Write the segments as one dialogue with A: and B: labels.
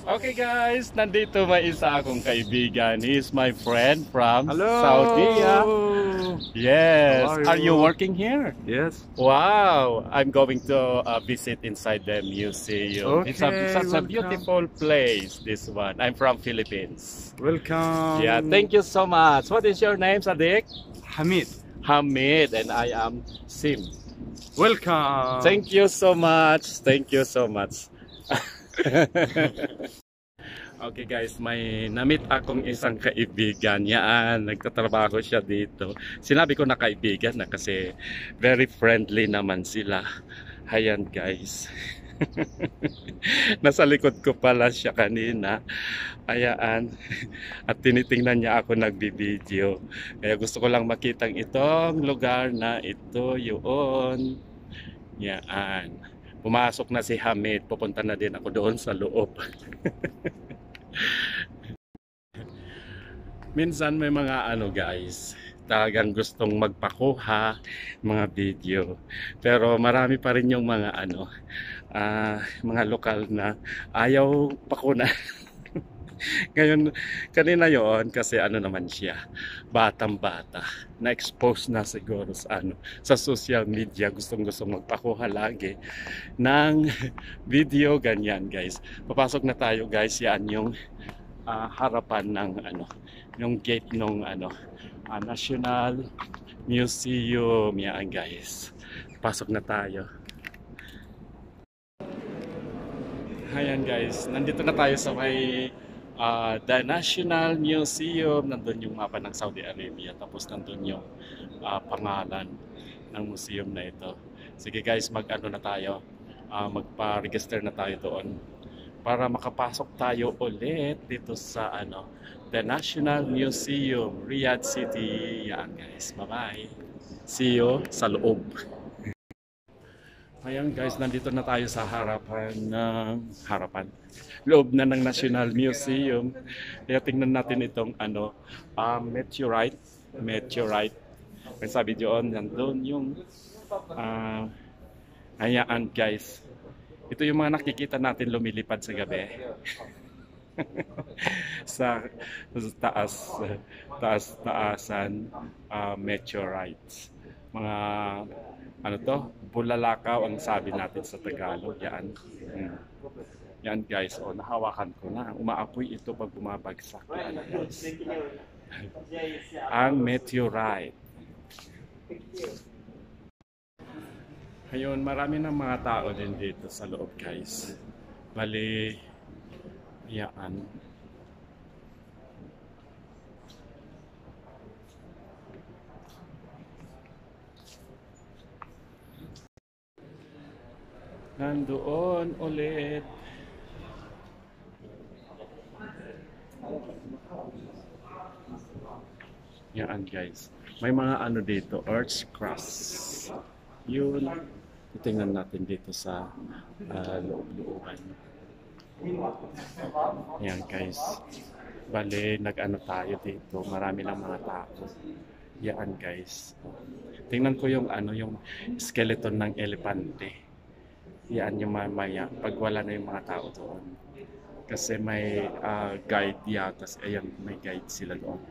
A: Okay guys, nandito may isa akong kaibigan. He is my friend from
B: Hello.
A: Saudi. Yes.
B: How
A: Are you
B: you?
A: working here?
B: Yes.
A: Wow. I'm going to visit inside the museum. It's
B: Okay,
A: such a
B: welcome.
A: beautiful place, this one. I'm from Philippines.
B: Welcome.
A: Yeah, thank you so much. What is your name, Sadiq?
B: Hamid.
A: Hamid, and I am Sim.
B: Welcome.
A: Thank you so much. Thank you so much. Okay guys, may namit akong isang kaibigan. Yan, nagtatrabaho siya dito. Sinabi ko na kaibigan na kasi very friendly naman sila. Ayan guys. Nasa likod ko pala siya kanina. Ayan. At tinitingnan niya ako nagbibideo. Kaya gusto ko lang makitang itong lugar na ito yun. Yan. Pumasok na si Hamid. Pupunta na din ako doon sa loob. Minsan may mga guys, talagang gustong magpakuha mga video. Pero marami pa rin yung mga mga lokal na ayaw pakuna. Ngayon, kanina yon kasi naman siya, batang-bata, na-expose na siguro sa social media, gustong-gustong magpakuha lagi ng video ganyan guys. Papasok na tayo guys, yan yung harapan ng yung gate ng National Museum yan guys. Pasok na tayo. Ayan guys, nandito na tayo sa may the National Museum. Nandun yung mapa ng Saudi Arabia, tapos nandun yung pangalan ng museum na ito. Sige guys, na tayo, magpa-register na tayo doon para makapasok tayo ulit dito sa the National Museum, Riyadh City. Yan guys, bye bye, see you sa loob. Ayan guys, nandito na tayo sa loob na ng National Museum. Kaya tingnan natin itong meteorite. May sabi doon, nandun yung ayan guys. Ito yung mga nakikita natin lumilipad sa gabi. sa taasan meteorites. Mga bulalakaw ang sabi natin sa Tagalog. Yan. Yan guys, nahawakan ko na. Umaapoy ito pag bumabagsak. Yan guys. Ang meteorite. Ayun, marami ng mga tao din dito sa loob guys. Bali, yan. Nandoon ulit. Yan guys. May mga dito, earth's crust. Yun. Tingnan natin dito sa loob-looban. Yan guys. Bale, tayo dito. Marami lang mga tao. Yan guys. Tingnan ko yung yung skeleton ng elepante. Yan yung mamaya pag wala na yung mga tao doon. Kasi may guide yata. Ayan, may guide sila doon.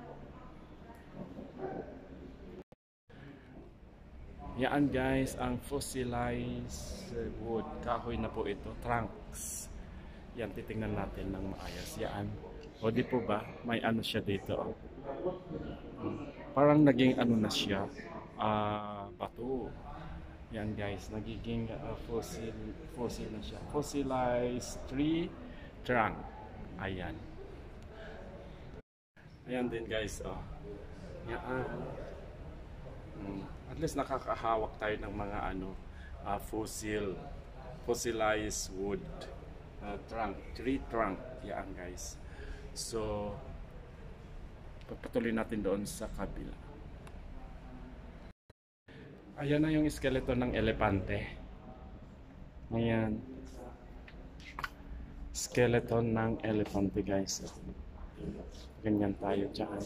A: Yan guys, ang fossilized wood. Kahoy na po ito. Trunks. Yan, titingnan natin ng maayos. Yan. O di po ba? May siya dito. Parang naging na siya. Bato. Yan guys, nagiging fossil na siya. Fossilized tree trunk. Ayan. Ayan din guys. Yan. At least nakakahawak tayo ng mga fossilized wood trunk, tree trunk. Yan guys. So patuloy natin doon sa kabila. Ayan na yung skeleton ng elepante. Ayan. Skeleton ng elepante guys. Ganyan tayo dyan.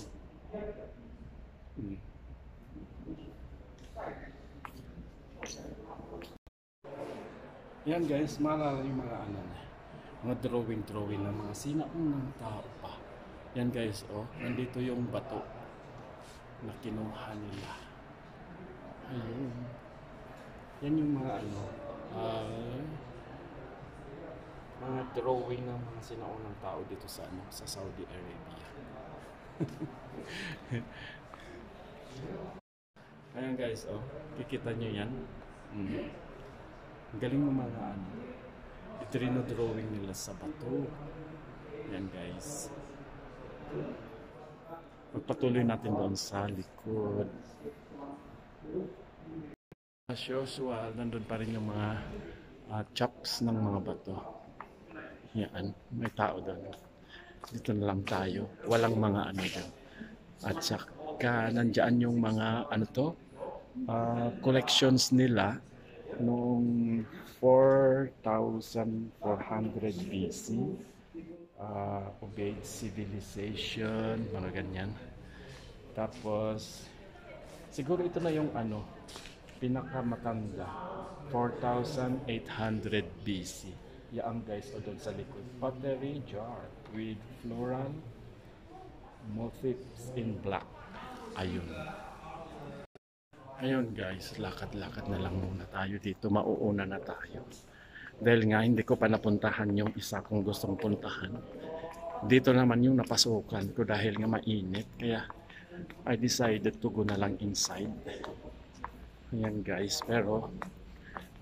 A: Yan guys, maalala yung mga Mga drawing ng mga sinaunang tao pa. Yan guys, oh, nandito yung bato na kinuha nila. Ayun. Yan yung mga ano, mga drawing ng mga sinaunang tao dito sa ano, sa Saudi Arabia. Ayan guys, oh, kikita nyo yan. Ang galing ng mga ano, drawing nila sa bato. Yan guys. Magpatuloy natin doon sa likod. As usual, nandun pa rin yung mga chops ng mga bato. Yan, may tao doon. Dito na lang tayo. Walang mga ano doon. At saka, nandyan yung mga ano to, collections nila noong 4,400 BC. Obeyed civilization, mga ganyan. Tapos, siguro ito na yung ano, pinakamatanda, 4,800 BC. Yan guys, o doon sa likod. Pottery jar with floral motifs in black. Ayun. Ayun guys, lakad-lakad na lang muna tayo dito. Mauuna na tayo. Dahil nga hindi ko pa napuntahan yung isa kong gustong puntahan. Dito naman yung napasukan ko dahil nga mainit. Kaya I decided to go na lang inside. Ayan guys, pero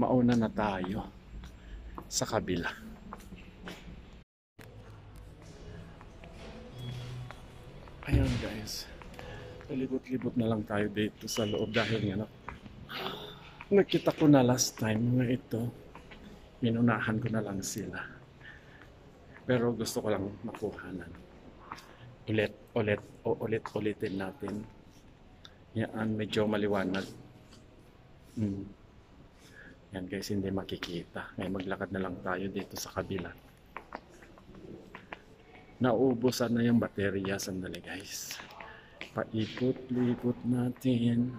A: mauna na tayo sa kabila. Ayan guys, palibot-libot na lang tayo dito sa loob dahil nga nakita ko na last time nga ito, minunahan ko na lang sila. Pero gusto ko lang makuhanan. Ulitin natin. Yan, medyo maliwanag. Yan guys, hindi makikita. Ngayon maglakad na lang tayo dito sa kabila. Nauubusan na yung baterya. Sandali guys. Paikot-likot natin.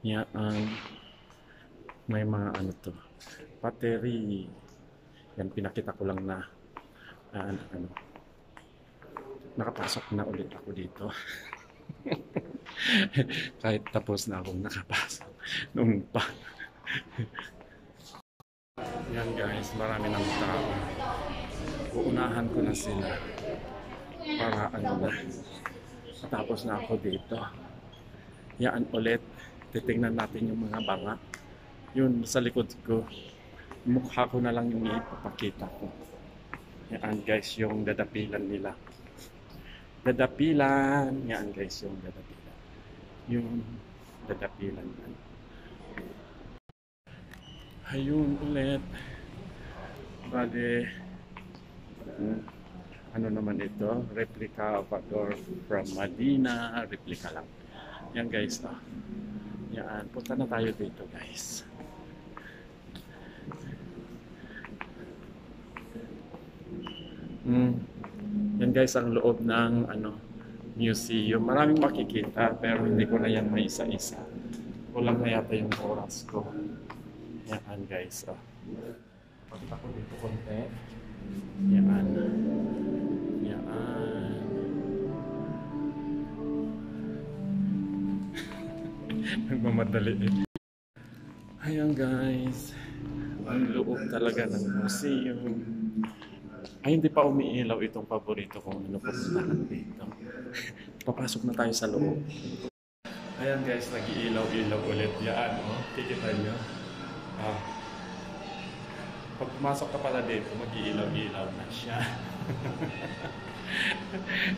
A: Yan. May mga ano to. Battery. Yan, pinakita ko lang na ano. Nakapasok na ulit ako dito. Kahit tapos na akong nakapasok noon pa. Yan guys, marami ng tao. Uunahan ko na sila para ano na. Tapos na ako dito. Yan ulit. Titingnan natin yung mga banga. Yun sa likod ko. Mukha ko na lang yung ipapakita ko. Yan guys, yung dadapilan nila. Dadapilan. Yan guys, yung dadapilan. Yung dadapilan yan. Ayun ulit. Bale, ano naman ito? Replica of a door from Medina. Replica lang. Yan guys. Yan. Punta na tayo dito guys. Yan guys ang loob ng ano, museum. Maraming makikita pero hindi ko na yan may isa-isa. Kulang na yata yung oras ko. Yan guys. Pagta ko dito konti. Yan. Yan. Nagmamadali eh. Ayan guys. Ang loob talaga ng museum. Ay, hindi pa umiilaw itong paborito kong ano pupuntahan dito. Papasok na tayo sa loob. Ayan guys, nag-iilaw-ilaw ulit. Yan, kikita nyo. Pag pumasok ka pala dito, mag-iilaw-ilaw na siya.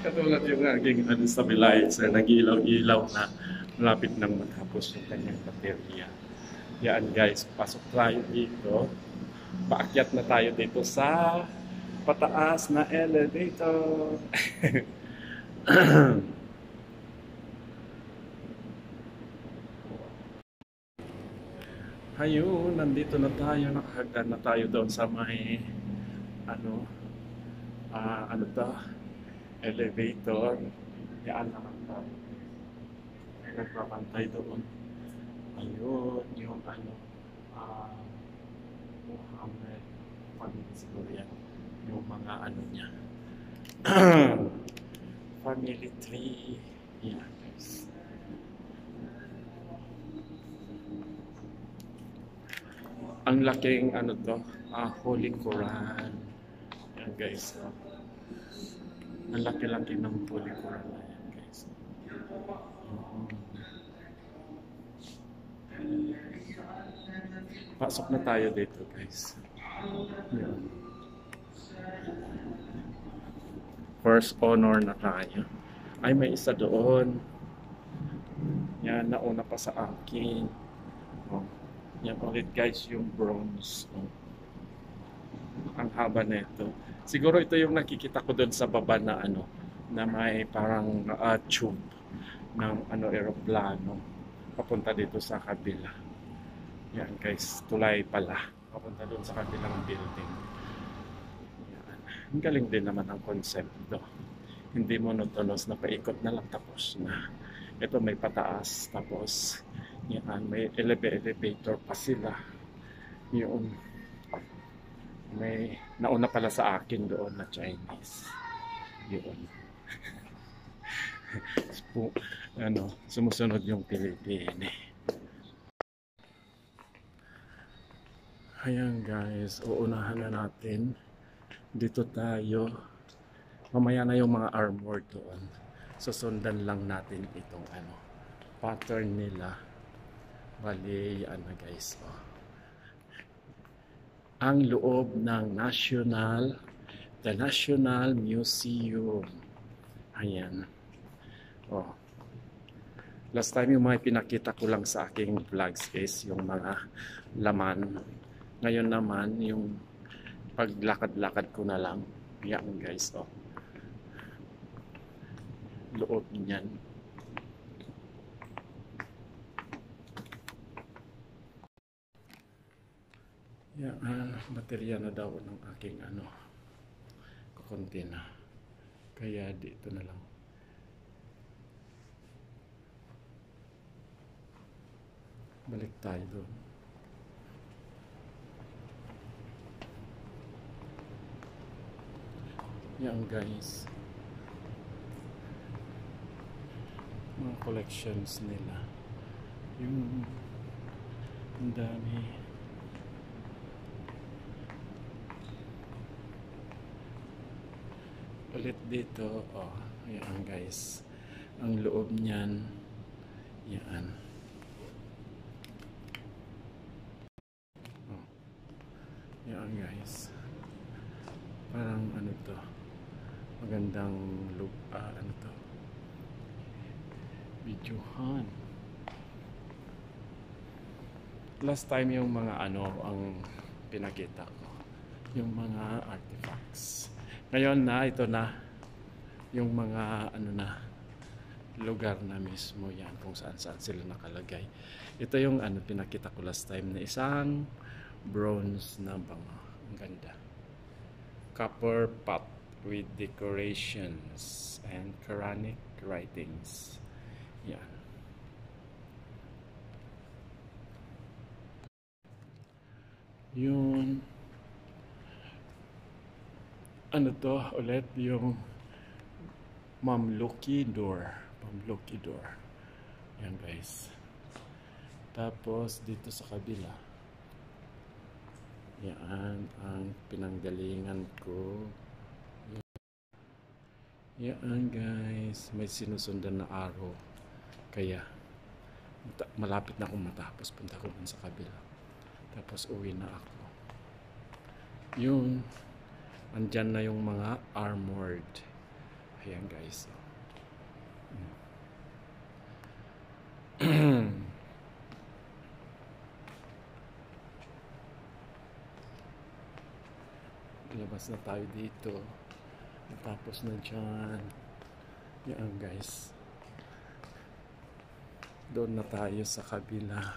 A: Katulad yung aking stabilizer, nag-iilaw-ilaw na malapit nang matapos yung kanyang baterya. Yan guys, pasok tayo dito. Paakyat na tayo dito sa pataas na elevator. Ayun, nandito na tayo, nakahagdan na tayo doon sa may ano to, elevator. Yan naman tayo. May nagpapantay doon. Ayun, yung ano, Muhammad family siguro yan. Yung mga ano niya. Family tree. Yan guys. Ang laking ano to, Holy Quran. Yan guys. Ang laki-laki ng Holy Quran na yan guys. Pasok na tayo dito guys. Yan. First honor na tayo. Ay, may isa doon. Yan, nauna pa sa akin. Oh. Yan ulit guys, yung bronze. Oh. Ang haba na ito. Siguro ito yung nakikita ko doon sa baba na ano, na may parang tube ng ano, aeroplano papunta dito sa kabila. Yan guys, tulay pala. Papunta doon sa kabilang building. Yan. Ang galing din naman ang konsepto. Hindi monotonous na paikot na lang tapos na. Ito may pataas tapos yan, may elevator pa sila. Yun. May nauna pala sa akin doon na Chinese. Yun. Ano, sumusunod yung Pilipine. Ayan guys, uunahan na natin. Dito tayo. Mamaya na yung mga armor doon. Susundan lang natin itong ano, pattern nila. Bali, ano guys, oh. Ang loob ng the National Museum. Ayan. Oh. Last time yung mga pinakita ko lang sa aking vlogs guys, yung mga laman. Ngayon naman, yung paglakad-lakad ko na lang. Yan guys, oh. Loob niyan. Yan, baterya na daw ng aking ano, kukunti na. Kaya dito na lang. Balik tayo doon. Yan guys. Mga collections nila. Yung ang dami. Ulit dito, oh, yan guys. Ang loob niyan, yan. Oh. Yan guys. Parang ano to, magandang look, ano to, videohan. Last time yung mga ano ang pinakita ko, yung mga artifacts. Ngayon na, ito na yung mga ano na lugar na mismo yan kung saan sila nakalagay. Ito yung ano pinakita ko last time na isang bronze na bango. Ang ganda. Copper pot with decorations and Quranic writings. Yan. Yun. Ano to ulit yung Mamluki door. Yan guys. Tapos dito sa kabila. Yan ang pinanggalingan ko. Yan guys. May sinusundan na araw. Kaya malapit na akong matapos. Punta ko dun sa kabila. Tapos uwi na ako. Yun. Andyan na yung mga armored. Ayan guys. Labas na tayo dito. Tapos na dyan. Yan guys. Doon na tayo sa kabila.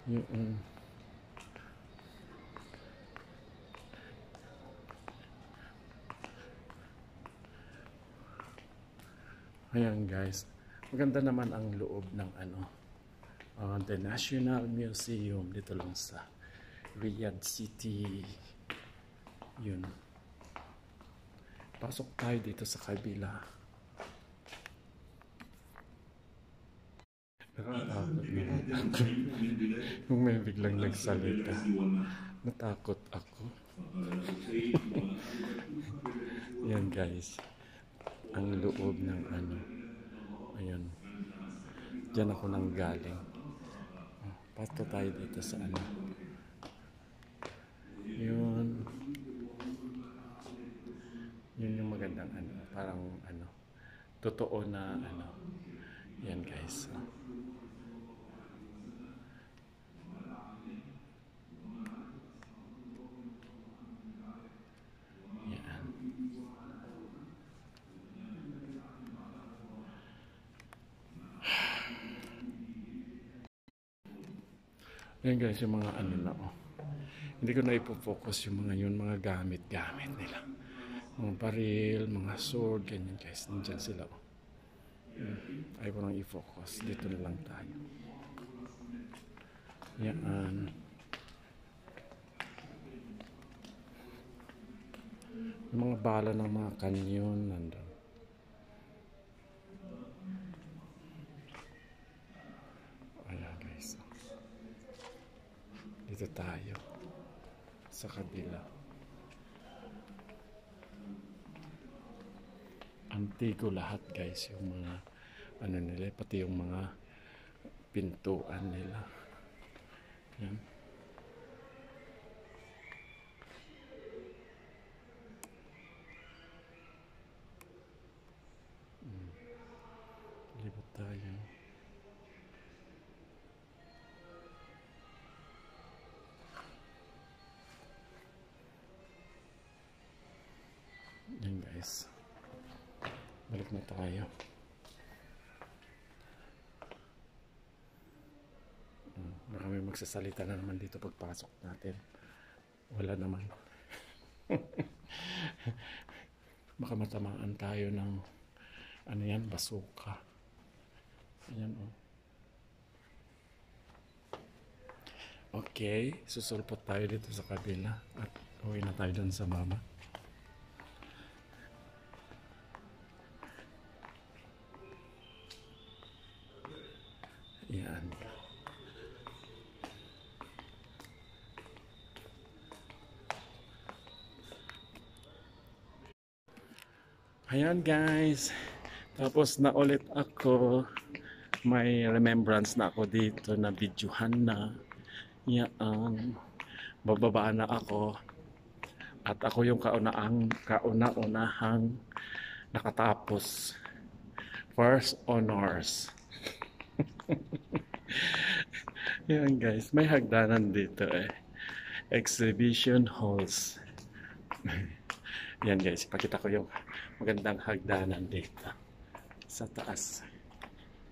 A: Yung ayan guys, maganda naman ang loob ng ano, the National Museum dito lang sa Riyadh City. Yun. Pasok tayo dito sa kabila. Nakatakot naman ako. Kung may biglang nagsalita, natakot ako. Yan guys, ang loob ng ano. Ayun. Diyan ako nang galing. Pato tayo dito sa ano. Yun. Yun yung magandang ano. Parang ano. Totoo na ano. Yan guys. Yan. Yan guys, yung mga ano na oh. Hindi ko na ipo-focus yung mga yun, mga gamit-gamit nila. Mga baril, mga sword, ganyan guys. Nandyan sila oh. Ayaw ko nang i-focus. Dito na lang tayo. Yan. Yung mga bala ng mga kanyon nandun. Ayan guys. Dito tayo. Sa kabila. Antigo lahat guys. Yung mga ano nila. Pati yung mga pintuan nila. Yan. Libot tayo. Yan guys. Balik na tayo. Baka may magsasalita na naman dito pagpasok natin. Wala naman. Baka matamaan tayo ng ano yan, basuka. Ayan oh. Okay, susulpot tayo dito sa kabila at uwi na tayo dun sa mama. Yan. Ayan guys. Tapos na ulit ako. May remembrance na ako dito na videohan na. Yan. Bababaan na ako. At ako yung kauna-unahang nakatapos. First honors. Yan guys, may hagdanan dito eh. Exhibition halls. Yan guys, ipakita ko yung magandang hagdanan dito. Sa taas.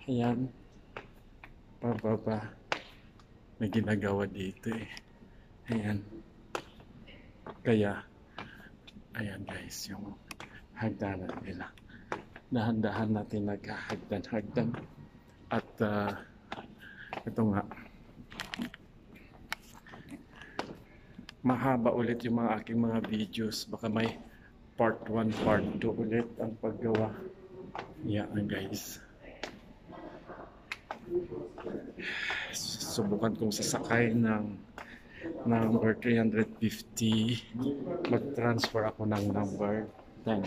A: Ayan. Pababa. May ginagawa dito eh. Ayan. Kaya, ayan guys, yung hagdanan nila. Dahan-dahan natin naghahagdan-hagdan. At ito nga, mahaba ulit yung mga aking mga videos. Baka may part 1, part 2 ulit ang paggawa. Yan guys. Subukan kong sasakay ng number 350. Mag-transfer ako ng number 10.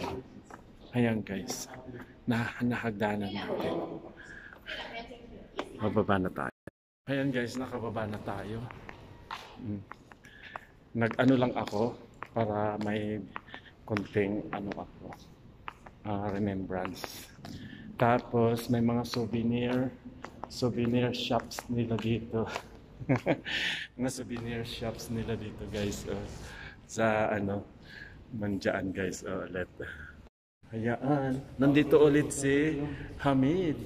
A: Ayan guys. Nahagdanan natin. Bababa na tayo. Ayan guys, nakababa na tayo. Nag-ano lang ako para may konting ano ako, remembrance. Tapos may mga souvenir shops nila dito. Mga souvenir shops nila dito guys. Sa ano, Manjaan guys. Ulit. Hayaan. Nandito ulit si Hamid.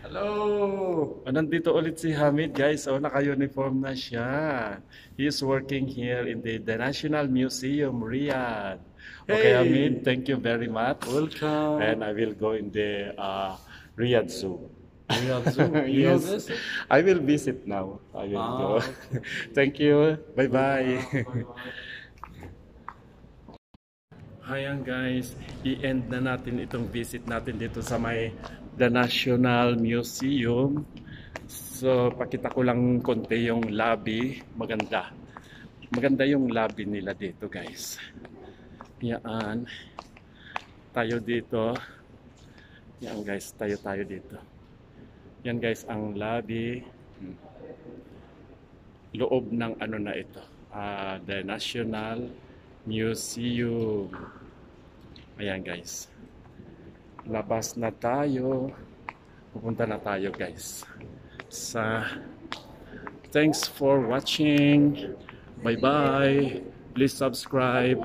A: Hello! Nandito ulit si Hamid guys. Naka-uniform na siya. He is working here in the National Museum, Riyadh. Okay,
B: Hey!
A: Hamid, thank you very much.
B: Welcome.
A: And I will go in the Riyadh Zoo.
B: Riyadh Zoo. You know
A: Yes,
B: this?
A: I will visit now. I will go.
B: Okay.
A: Thank you. Bye-bye.
B: Bye-bye.
A: Ayan guys, i-end na natin itong visit natin dito sa may The National Museum. So, pakita ko lang konti yung lobby. Maganda. Maganda yung lobby nila dito guys. Yan. Tayo dito. Yan guys, tayo dito. Yan guys, ang lobby. Loob ng ano na ito. The National Museum. Ayan guys. Labas na tayo. Pupunta na tayo guys. Thanks for watching. Bye bye. Please subscribe.